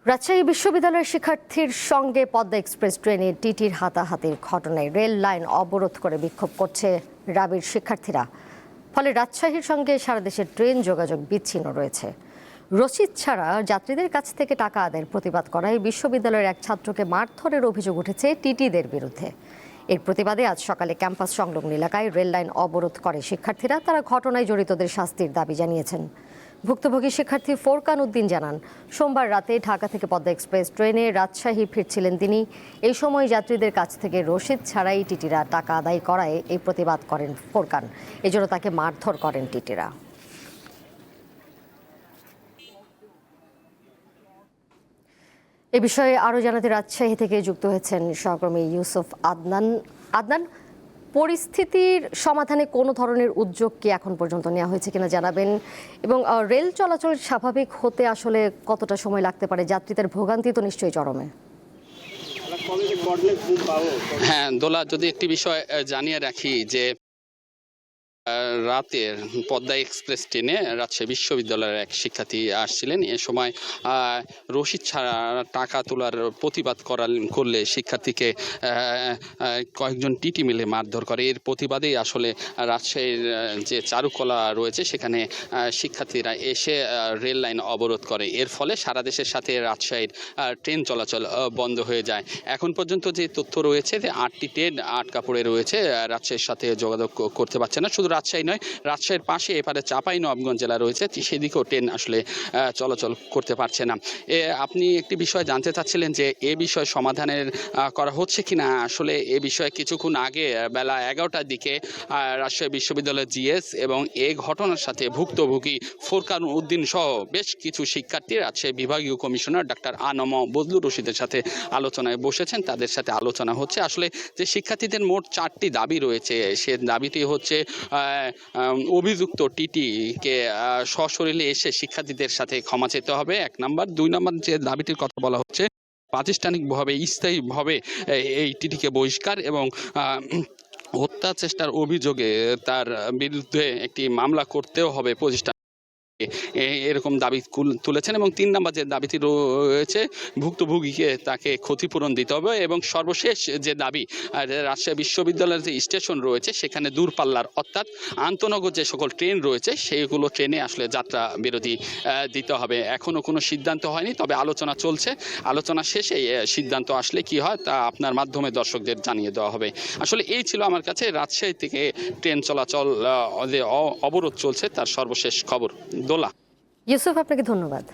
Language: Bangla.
রাজশাহী বিশ্ববিদ্যালয়ের শিক্ষার্থীর সঙ্গে পদ্মা এক্সপ্রেস ট্রেনে টিটির হাতাহাতির ঘটনায় রেল লাইন অবরোধ করে বিক্ষোভ করছে রাবির শিক্ষার্থীরা। ফলে রাজশাহীর সঙ্গে সারা দেশের ট্রেন যোগাযোগ বিচ্ছিন্ন রয়েছে। রসিদ ছাড়া যাত্রীদের কাছ থেকে টাকা আদায়ের প্রতিবাদ করায় বিশ্ববিদ্যালয়ের এক ছাত্রকে মারধরের অভিযোগ উঠেছে টিটিদের বিরুদ্ধে। এর প্রতিবাদে আজ সকালে ক্যাম্পাস সংলগ্ন এলাকায় রেল লাইন অবরোধ করে শিক্ষার্থীরা। তারা ঘটনায় জড়িতদের শাস্তির দাবি জানিয়েছেন। ভুক্তভোগী শিক্ষার্থী ফোরকান উদ্দিন জানান, সোমবার রাতে ঢাকা থেকে পদ্মা এক্সপ্রেস ট্রেনে রাজশাহী ফিরছিলেন তিনি। এই সময় যাত্রীদের কাছ থেকে রসিদ ছাড়াই টিটিরা টাকা আদায় করায় এই প্রতিবাদ করেন ফোরকান। এজন্য তাকে মারধর করেন টিটিরা। এ বিষয়ে আরও জানাতে রাজশাহী থেকে যুক্ত হয়েছেন সহকর্মী ইউসুফ আদনান। পরিস্থিতির সমাধানে কোনো ধরনের উদ্যোগ কি এখন পর্যন্ত নেওয়া হয়েছে কিনা জানাবেন, এবং রেল চলাচল স্বাভাবিক হতে আসলে কতটা সময় লাগতে পারে? যাত্রীদের ভোগান্তি তো নিশ্চয়ই চরমে। হ্যাঁ দোলা, যদি একটি বিষয় জানিয়ে রাখি যে রাতের পদ্মা এক্সপ্রেস ট্রেনে রাজশাহী বিশ্ববিদ্যালয়ের এক শিক্ষার্থী আসছিলেন। এ সময় রসিদ ছাড়া টাকা তোলার প্রতিবাদ করলে শিক্ষার্থীকে কয়েকজন টিটি মিলে মারধর করে। এর প্রতিবাদেই আসলে রাজশাহীর যে চারুকলা রয়েছে সেখানে শিক্ষার্থীরা এসে রেল লাইন অবরোধ করে। এর ফলে সারা দেশের সাথে রাজশাহীর ট্রেন চলাচল বন্ধ হয়ে যায়। এখন পর্যন্ত যে তথ্য রয়েছে যে 8টি ট্রেন আটকা পড়ে রয়েছে, রাজশাহীর সাথে যোগাযোগ করতে পারছে না। শুধু রাজশাহী নয়, রাজশাহীর পাশে এপারে চাঁপাইনবাবগঞ্জ জেলা রয়েছে, সেদিকেও ট্রেন আসলে চলাচল করতে পারছে না। আপনি একটি বিষয় জানতে চাচ্ছিলেন যে এ বিষয় সমাধানের করা হচ্ছে কিনা। আসলে এ বিষয়ে কিছুক্ষণ আগে বেলা 11টার দিকে রাজশাহী বিশ্ববিদ্যালয়ের জিএস এবং এই ঘটনার সাথে ভুক্তভোগী ফোরকান উদ্দিন সহ বেশ কিছু শিক্ষার্থী রাজশাহী বিভাগীয় কমিশনার ডাক্তার আনম বজলুর রশিদের সাথে আলোচনায় বসেছেন। তাদের সাথে আলোচনা হচ্ছে। আসলে যে শিক্ষার্থীদের মোট 4টি দাবি রয়েছে, সে দাবিটি হচ্ছে অভিযুক্ত টিটিকে সশরীরে এসে শিক্ষার্থীদের সাথে ক্ষমা চেতে হবে, 1 নাম্বার। 2 নাম্বার যে দাবিটির কথা বলা হচ্ছে, প্রাতিষ্ঠানিকভাবে স্থায়ীভাবে এই টিটিকে বহিষ্কার এবং হত্যা চেষ্টার অভিযোগে তার বিরুদ্ধে একটি মামলা করতেও হবে প্রতিষ্ঠান, এরকম দাবি তুলেছেন। এবং 3 নম্বর যে দাবিটি রয়েছে, ভুক্তভোগীকে তাকে ক্ষতিপূরণ দিতে হবে। এবং সর্বশেষ যে দাবি, রাজশাহী বিশ্ববিদ্যালয়ের যে স্টেশন রয়েছে সেখানে দূরপাল্লার অর্থাৎ আন্তনগর যে সকল ট্রেন রয়েছে সেইগুলো ট্রেনে আসলে যাত্রা বিরতি দিতে হবে। এখনও কোনো সিদ্ধান্ত হয়নি, তবে আলোচনা চলছে। আলোচনা শেষে সিদ্ধান্ত আসলে কি হয় তা আপনার মাধ্যমে দর্শকদের জানিয়ে দেওয়া হবে। আসলে এই ছিল আমার কাছে রাজশাহী থেকে ট্রেন চলাচল যে অবরোধ চলছে তার সর্বশেষ খবর। দোলা। ইউসুফ, আপনাকে ধন্যবাদ।